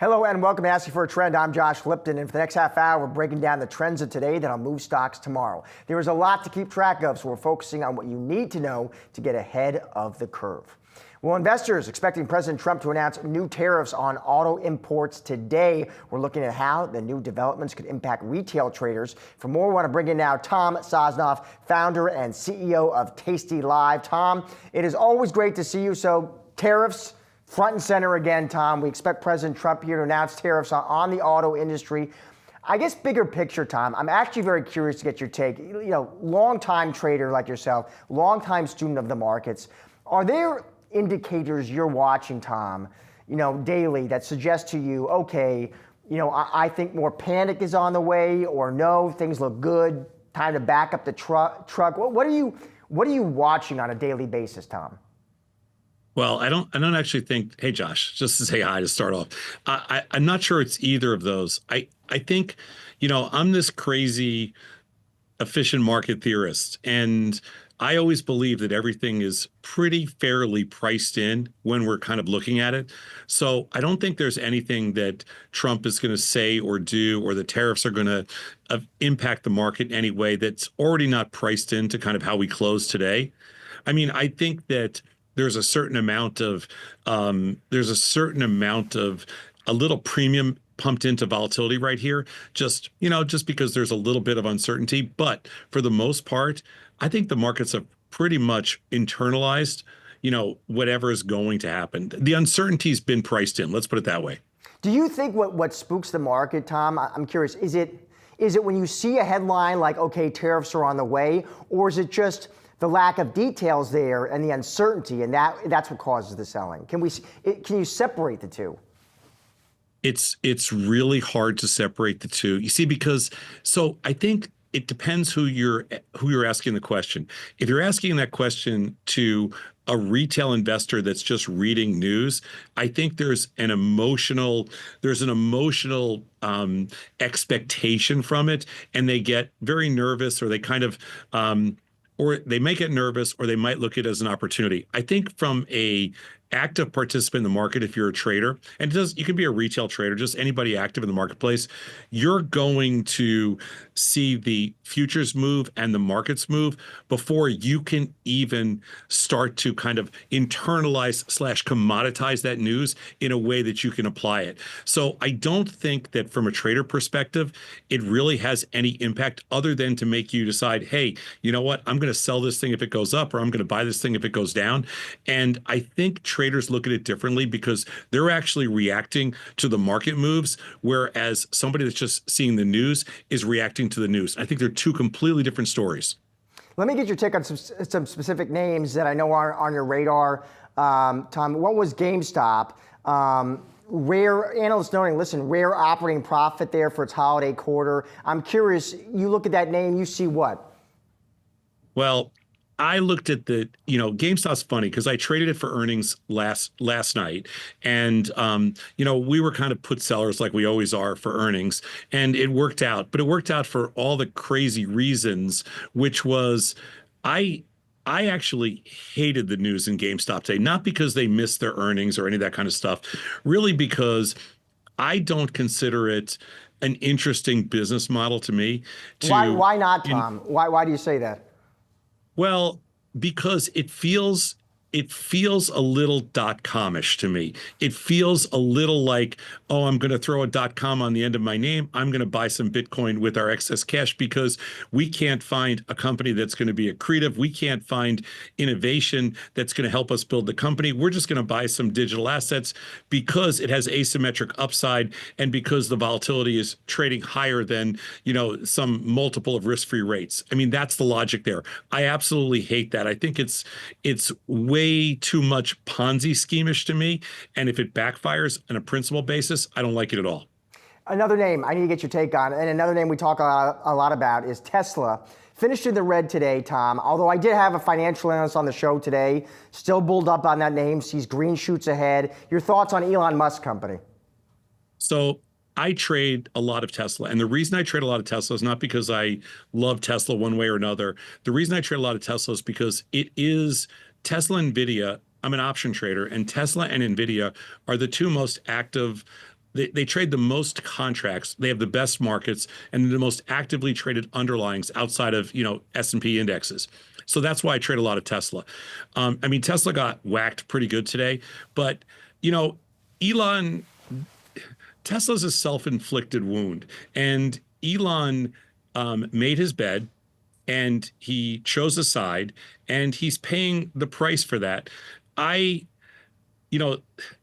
Hello and welcome to Asking for a Trend. I'm Josh Lipton, and for the next half hour, we're breaking down the trends of today that'll move stocks tomorrow. There is a lot to keep track of, so we're focusing on what you need to know to get ahead of the curve. Well, investors expecting President Trump to announce new tariffs on auto imports today. We're looking at how the new developments could impact retail traders. For more, we want to bring in now Tom Sosnoff, founder and CEO of tastylive. Tom, it is always great to see you. So tariffs front and center again, Tom. We expect President Trump here to announce tariffs on the auto industry. I guess bigger picture, Tom, I'm actually very curious to get your take. You know, longtime trader like yourself, longtime student of the markets. Are there indicators you're watching, Tom, daily that suggest to you, okay, I think more panic is on the way, or no, things look good, time to back up the truck? What are you watching on a daily basis, Tom? Well, I don't actually think, hey, Josh, just to say hi to start off, I'm not sure it's either of those. I think, I'm this crazy efficient market theorist, and I always believe that everything is pretty fairly priced in when we're kind of looking at it. So I don't think there's anything that Trump is going to say or do, or the tariffs are going to impact the market in any way that's already not priced into kind of how we close today. I mean, I think that there's a certain amount of a little premium pumped into volatility right here, just because there's a little bit of uncertainty. But for the most part, I think the markets have pretty much internalized, whatever is going to happen. The uncertainty's been priced in. Let's put it that way. Do you think what spooks the market, Tom? I'm curious. Is it when you see a headline like, okay, tariffs are on the way, or is it just the lack of details there and the uncertainty, and that's what causes the selling? Can you separate the two? It's really hard to separate the two. You see, so I think it depends who you're asking the question. If you're asking that question to a retail investor that's just reading news, I think there's an emotional expectation from it, and they get very nervous, or they kind of or they may get nervous, or they might look at it as an opportunity. I think from a active participant in the market, if you're a trader, and you can be a retail trader, just anybody active in the marketplace, you're going to see the futures move and the markets move before you can even start to kind of internalize / commoditize that news in a way that you can apply it. So I don't think that from a trader perspective, it really has any impact other than to make you decide, hey, you know what, I'm going to sell this thing if it goes up, or I'm going to buy this thing if it goes down. And I think traders look at it differently because they're actually reacting to the market moves, whereas somebody that's just seeing the news is reacting to the news. I think they're two completely different stories. Let me get your take on some specific names that I know are on your radar. Tom, what was GameStop? Rare analysts noting, rare operating profit there for its holiday quarter. I'm curious, you look at that name, you see what? Well, I looked at GameStop's funny because I traded it for earnings last night, and we were kind of put sellers like we always are for earnings, and it worked out. But it worked out for all the crazy reasons, which was I actually hated the news in GameStop today, not because they missed their earnings or any of that kind of stuff, really because I don't consider it an interesting business model to me. Why not, Tom? Why do you say that? Well, because it feels a little .com-ish to me. It feels a little like, oh, I'm going to throw a .com on the end of my name. I'm going to buy some Bitcoin with our excess cash because we can't find a company that's going to be accretive. We can't find innovation that's going to help us build the company. We're just going to buy some digital assets because it has asymmetric upside and because the volatility is trading higher than, some multiple of risk-free rates. I mean, that's the logic there. I absolutely hate that. I think it's way too much Ponzi scheme-ish to me. And if it backfires on a principal basis, I don't like it at all. Another name I need to get your take on, and another name we talk a lot about is Tesla. Finished in the red today, Tom, although I did have a financial analyst on the show today, still bulled up on that name, sees green shoots ahead. Your thoughts on Elon Musk's company? So I trade a lot of Tesla. And the reason I trade a lot of Tesla is not because I love Tesla one way or another. The reason I trade a lot of Tesla is because it is Tesla and Nvidia. I'm an option trader, and Tesla and Nvidia are the two most active they trade the most contracts. They have the best markets and the most actively traded underlyings outside of, S&P indexes. So that's why I trade a lot of Tesla. Tesla got whacked pretty good today, but Elon, Tesla's a self-inflicted wound, and Elon made his bed, and he chose a side, and he's paying the price for that.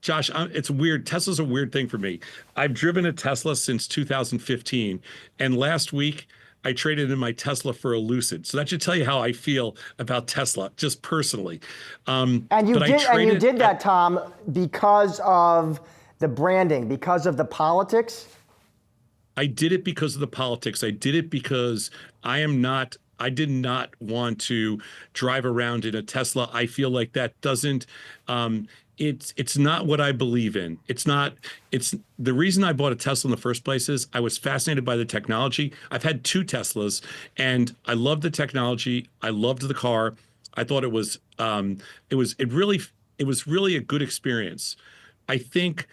Josh, it's weird. Tesla's a weird thing for me. I've driven a Tesla since 2015, and last week I traded in my Tesla for a Lucid. So that should tell you how I feel about Tesla, just personally. And you did that, Tom, because of the branding, because of the politics? I did it because of the politics. I did it because I did not want to drive around in a Tesla. I feel like that doesn't, it's not what I believe in. It's the reason I bought a Tesla in the first place is I was fascinated by the technology. I've had 2 Teslas, and I loved the technology. I loved the car. I thought it was really a good experience. I think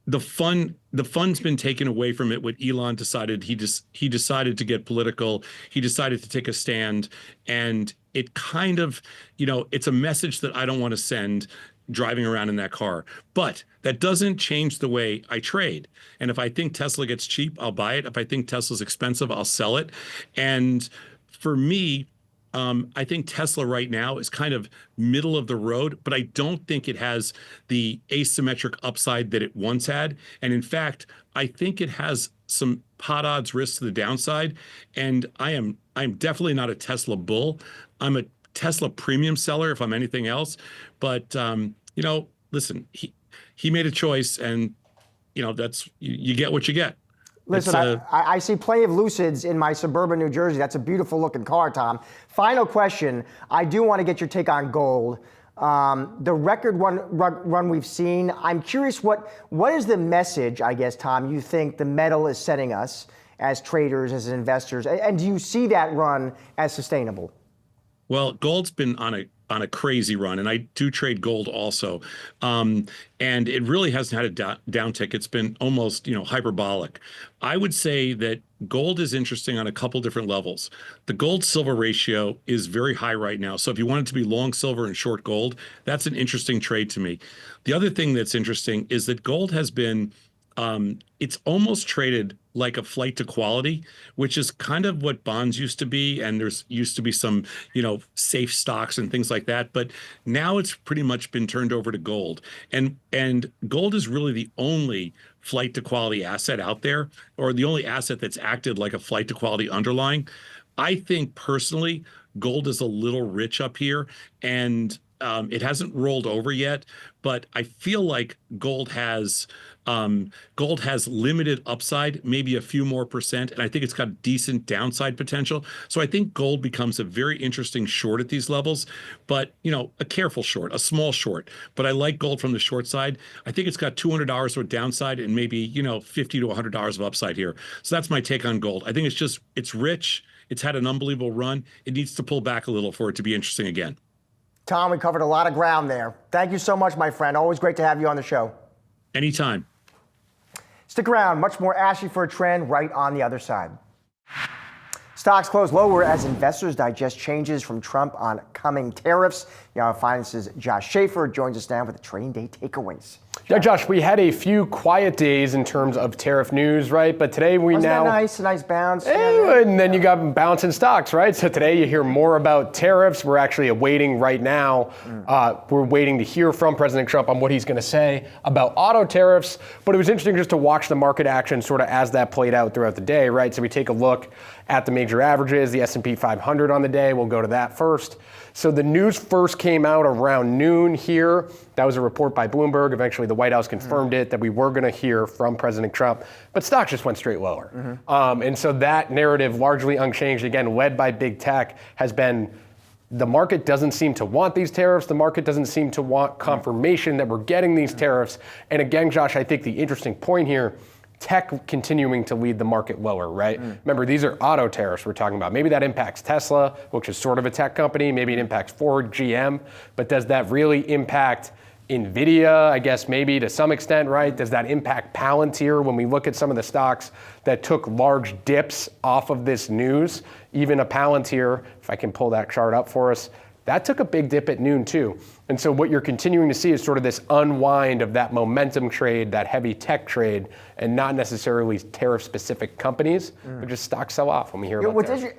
the fun's been taken away from it when Elon decided he decided to get political. He decided to take a stand, and it kind of, it's a message that I don't want to send driving around in that car. But that doesn't change the way I trade. And if I think Tesla gets cheap, I'll buy it. If I think Tesla's expensive, I'll sell it. And for me, I think Tesla right now is kind of middle of the road, but I don't think it has the asymmetric upside that it once had. And in fact, I think it has some pot odds risks to the downside. And I'm definitely not a Tesla bull. I'm a Tesla premium seller if I'm anything else. But listen, he made a choice, and that's you get what you get. Listen, I see plenty of Lucids in my suburban New Jersey. That's a beautiful looking car, Tom. Final question. I do want to get your take on gold. The record run we've seen. I'm curious, what is the message, I guess, Tom, you think the metal is setting us as traders, as investors? And do you see that run as sustainable? Well, gold's been on a crazy run, and I do trade gold also. And it really hasn't had a downtick. It's been almost, hyperbolic. I would say that gold is interesting on a couple different levels. The gold-silver ratio is very high right now. So if you wanted to be long silver and short gold, that's an interesting trade to me. The other thing that's interesting is that gold has been, it's almost traded like a flight to quality, which is kind of what bonds used to be. And there's used to be some, safe stocks and things like that. But now it's pretty much been turned over to gold. And gold is really the only flight to quality asset out there, or the only asset that's acted like a flight to quality underlying. I think personally, gold is a little rich up here, and it hasn't rolled over yet, but I feel like gold has limited upside, maybe a few more percent, and I think it's got decent downside potential. So I think gold becomes a very interesting short at these levels, but a careful short, a small short. But I like gold from the short side. I think it's got $200 of downside and maybe $50 to $100 of upside here. So that's my take on gold. I think it's rich. It's had an unbelievable run. It needs to pull back a little for it to be interesting again. Tom, we covered a lot of ground there. Thank you so much, my friend. Always great to have you on the show. Anytime. Stick around. Much more Ashley for a Trend right on the other side. Stocks close lower as investors digest changes from Trump on coming tariffs. Yahoo Finance's Josh Schaefer joins us now with the trading day takeaways. Yeah, Josh, we had a few quiet days in terms of tariff news, right? But today Wasn't that nice? A nice bounce. And then you got bounce in stocks, right? So today you hear more about tariffs. We're actually awaiting right now. We're waiting to hear from President Trump on what he's going to say about auto tariffs. But it was interesting just to watch the market action sort of as that played out throughout the day, right? So we take a look at the major averages, the S&P 500 on the day. We'll go to that first. So the news first came out around noon here. That was a report by Bloomberg. Eventually, the White House confirmed it, that we were going to hear from President Trump. But stocks just went straight lower. And so that narrative, largely unchanged, again, led by big tech, has been the market doesn't seem to want these tariffs. The market doesn't seem to want confirmation that we're getting these tariffs. And again, Josh, I think the interesting point here, tech continuing to lead the market lower, right? Remember, these are auto tariffs we're talking about. Maybe that impacts Tesla, which is sort of a tech company. Maybe it impacts Ford, GM. But does that really impact Nvidia, I guess maybe to some extent, right? Does that impact Palantir when we look at some of the stocks that took large dips off of this news? Even a Palantir, if I can pull that chart up for us, that took a big dip at noon too. And so what you're continuing to see is sort of this unwind of that momentum trade, that heavy tech trade, and not necessarily tariff-specific companies, but just stocks sell off when we hear about tariffs.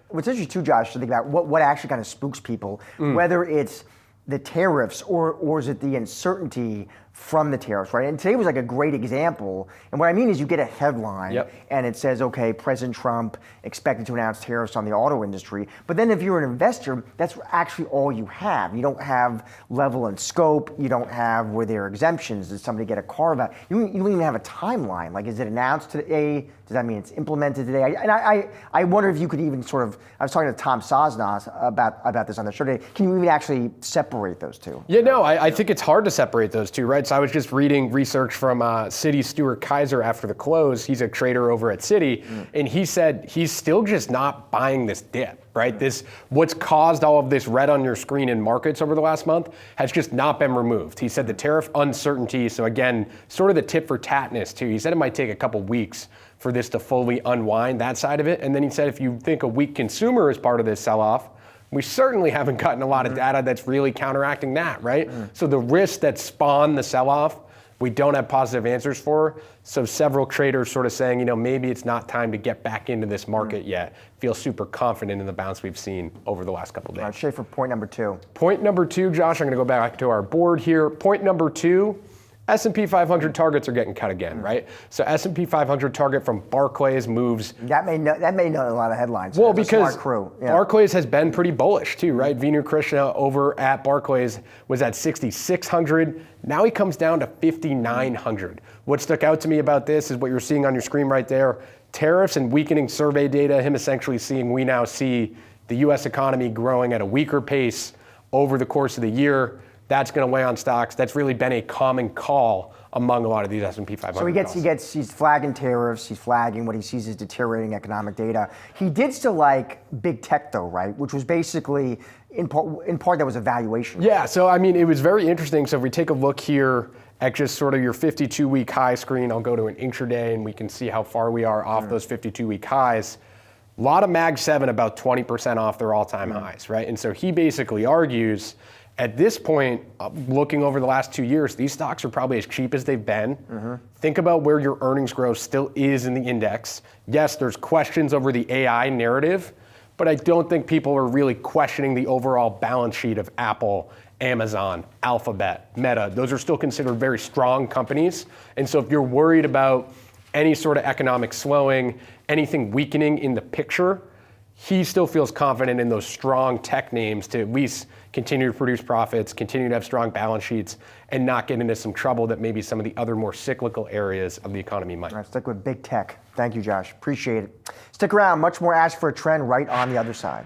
What's interesting too, Josh, to think about what actually kind of spooks people, whether it's the tariffs or is it the uncertainty from the tariffs, right? And today was like a great example. And what I mean is you get a headline and it says, okay, President Trump expected to announce tariffs on the auto industry. But then if you're an investor, that's actually all you have. You don't have level and scope. You don't have were there exemptions. Did somebody get a carve out? You don't even have a timeline. Like, is it announced today? Does that mean it's implemented today? And I wonder if you could even sort of, I was talking to Tom Sosnoff about this on the show today. Can you even actually separate those two? Yeah, no, I think it's hard to separate those two, right? So I was just reading research from Citi Stuart Kaiser after the close. He's a trader over at Citi, and he said he's still just not buying this dip, right? What's caused all of this red on your screen in markets over the last month has just not been removed. He said the tariff uncertainty, so again, sort of the tit for tatness too. He said it might take a couple weeks for this to fully unwind, that side of it. And then he said if you think a weak consumer is part of this sell-off, we certainly haven't gotten a lot of data that's really counteracting that, right? So the risks that spawn the sell-off, we don't have positive answers for. So several traders sort of saying, maybe it's not time to get back into this market yet. Feel super confident in the bounce we've seen over the last couple of days. All right, Schaefer, point number two. Point number two, Josh, I'm going to go back to our board here. Point number two, S&P 500 targets are getting cut again, right? So S&P 500 target from Barclays moves. That made a lot of headlines. Well, That's because a smart crew. Yeah. Barclays has been pretty bullish too, right? Vinu Krishna over at Barclays was at 6,600. Now he comes down to 5,900. What stuck out to me about this is what you're seeing on your screen right there. Tariffs and weakening survey data, him essentially seeing we now see the U.S. economy growing at a weaker pace over the course of the year. That's going to weigh on stocks. That's really been a common call among a lot of these S&P 500. So he's flagging tariffs. He's flagging what he sees as deteriorating economic data. He did still like big tech, though, right? Which was basically in part that was a valuation. Yeah. So I mean, it was very interesting. So if we take a look here at just sort of your 52-week high screen, I'll go to an intraday and we can see how far we are off those 52-week highs. A lot of Mag 7 about 20% off their all-time highs, right? And so he basically argues, at this point, looking over the last 2 years, these stocks are probably as cheap as they've been. Think about where your earnings growth still is in the index. Yes, there's questions over the AI narrative, but I don't think people are really questioning the overall balance sheet of Apple, Amazon, Alphabet, Meta. Those are still considered very strong companies. And so if you're worried about any sort of economic slowing, anything weakening in the picture, he still feels confident in those strong tech names to at least continue to produce profits, continue to have strong balance sheets, and not get into some trouble that maybe some of the other more cyclical areas of the economy might. All right, stick with big tech. Thank you, Josh. Appreciate it. Stick around. Much more Ask for a Trend right on the other side.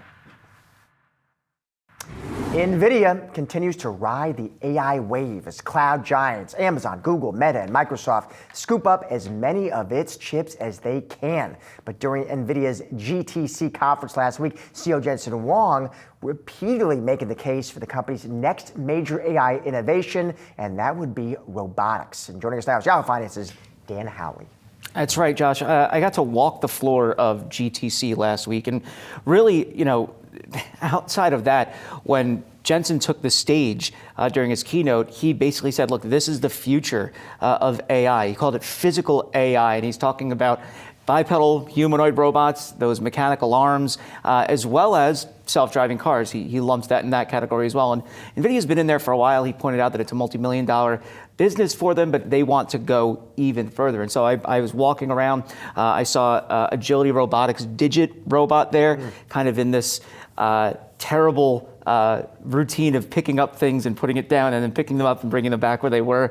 Nvidia continues to ride the AI wave as cloud giants Amazon, Google, Meta, and Microsoft scoop up as many of its chips as they can. But during Nvidia's GTC conference last week, CEO Jensen Huang repeatedly making the case for the company's next major AI innovation, and that would be robotics. And joining us now is Yahoo Finance's Dan Howley. That's right, Josh. I got to walk the floor of GTC last week, and really, outside of that, when Jensen took the stage during his keynote, he basically said, look, this is the future of AI. He called it physical AI, and he's talking about bipedal humanoid robots, those mechanical arms, as well as self-driving cars. He lumps that in that category as well. And NVIDIA's been in there for a while. He pointed out that it's a multi-million-dollar business for them, but they want to go even further. And so I was walking around. I saw Agility Robotics Digit robot there, kind of in this terrible routine of picking up things and putting it down and then picking them up and bringing them back where they were,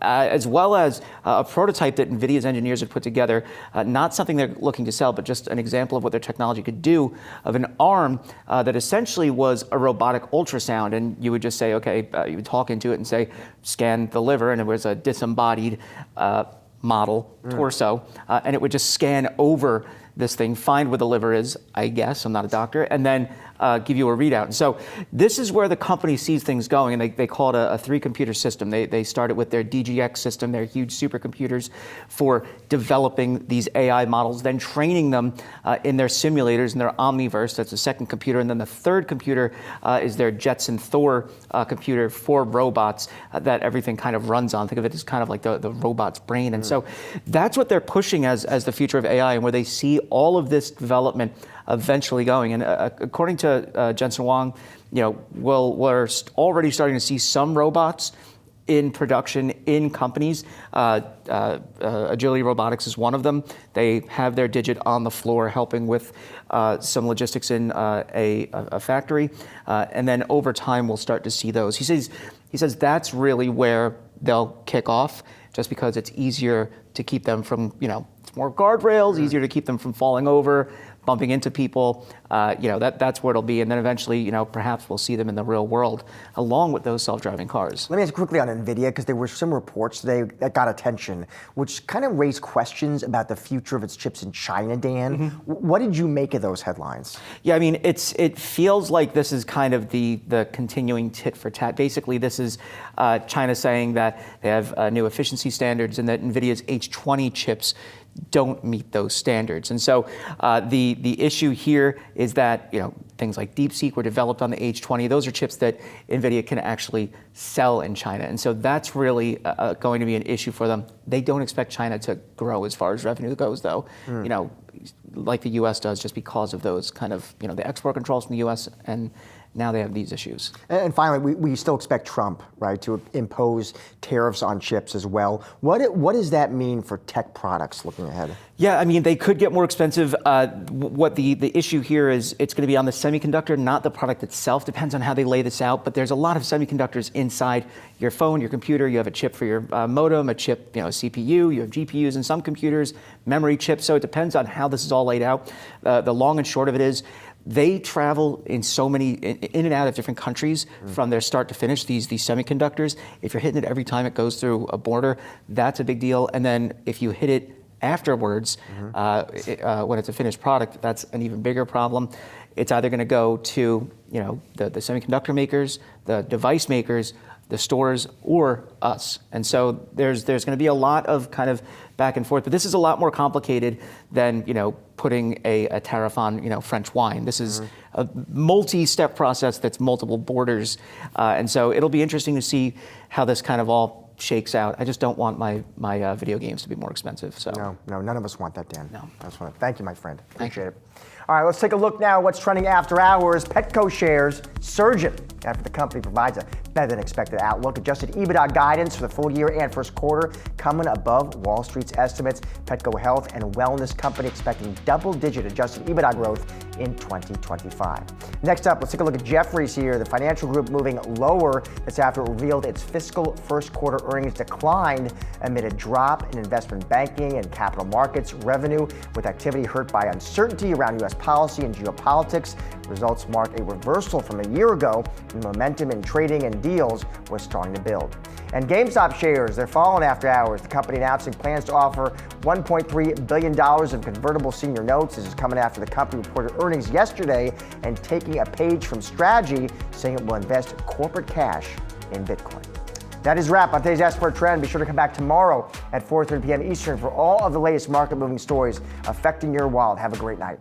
as well as a prototype that NVIDIA's engineers had put together, not something they're looking to sell, but just an example of what their technology could do, of an arm that essentially was a robotic ultrasound. And you would just say, okay, you would talk into it and say, scan the liver, and it was a disembodied model torso, and it would just scan over this thing, find where the liver is, I guess, I'm not a doctor, and then give you a readout. And so this is where the company sees things going, and they call it a three-computer system. They started with their DGX system, their huge supercomputers for developing these AI models, then training them in their simulators, in their Omniverse. That's the second computer. And then the third computer is their Jetson Thor computer for robots that everything kind of runs on. Think of it as kind of like the robot's brain. And so that's what they're pushing as the future of AI, and where they see all of this development eventually going. And according to Jensen Huang, we're already starting to see some robots in production in companies. Agility Robotics is one of them. They have their digit on the floor helping with some logistics in a factory. And then over time, we'll start to see those. He says that's really where they'll kick off, just because it's easier to keep them from, it's more guardrails, easier to keep them from falling over, bumping into people. That's where it'll be. And then eventually, perhaps we'll see them in the real world along with those self-driving cars. Let me ask you quickly on Nvidia, because there were some reports today that got attention, which kind of raised questions about the future of its chips in China, Dan. What did you make of those headlines? Yeah, I mean, it feels like this is kind of the continuing tit for tat. Basically, this is China saying that they have new efficiency standards and that Nvidia's H20 chips don't meet those standards. And so the issue here is that things like DeepSeek were developed on the H20. Those are chips that Nvidia can actually sell in China. And so that's really going to be an issue for them. They don't expect China to grow as far as revenue goes, though. Like the U.S. does, just because of those kind of the export controls from the U.S. and now they have these issues. And finally, we still expect Trump, right, to impose tariffs on chips as well. What does that mean for tech products looking ahead? Yeah, I mean, they could get more expensive. What the issue here is, it's going to be on the semiconductor, not the product itself. Depends on how they lay this out. But there's a lot of semiconductors inside your phone, your computer. You have a chip for your modem, a chip, a CPU. You have GPUs in some computers, memory chips. So it depends on how this is all laid out. The long and short of it is, they travel in so many, in and out of different countries from their start to finish, these semiconductors. If you're hitting it every time it goes through a border, that's a big deal. And then if you hit it afterwards, when it's a finished product, that's an even bigger problem. It's either going to go to the semiconductor makers, the device makers, the stores, or us. And so there's going to be a lot of kind of back and forth. But this is a lot more complicated than putting a tariff on French wine. This is a multi-step process that's multiple borders, and so it'll be interesting to see how this kind of all shakes out. I just don't want my video games to be more expensive. So no, none of us want that, Dan. No. Thank you, my friend. Appreciate it. All right, let's take a look now at what's trending after hours. Petco shares surging after the company provides a better than expected outlook. Adjusted EBITDA guidance for the full year and first quarter coming above Wall Street's estimates. Petco Health and Wellness Company expecting double-digit adjusted EBITDA growth in 2025. Next up, let's take a look at Jefferies here. The financial group moving lower. That's after it revealed its fiscal first quarter earnings declined amid a drop in investment banking and capital markets revenue, with activity hurt by uncertainty around U.S. policy and geopolitics. Results mark a reversal from a year ago when momentum in trading and deals was starting to build. And GameStop shares, they're falling after hours. The company announcing plans to offer $1.3 billion of convertible senior notes. This is coming after the company reported earnings yesterday and taking a page from strategy, saying it will invest corporate cash in Bitcoin. That is a wrap on today's Expert Trend. Be sure to come back tomorrow at 4:30 p.m. Eastern for all of the latest market-moving stories affecting your wallet. Have a great night.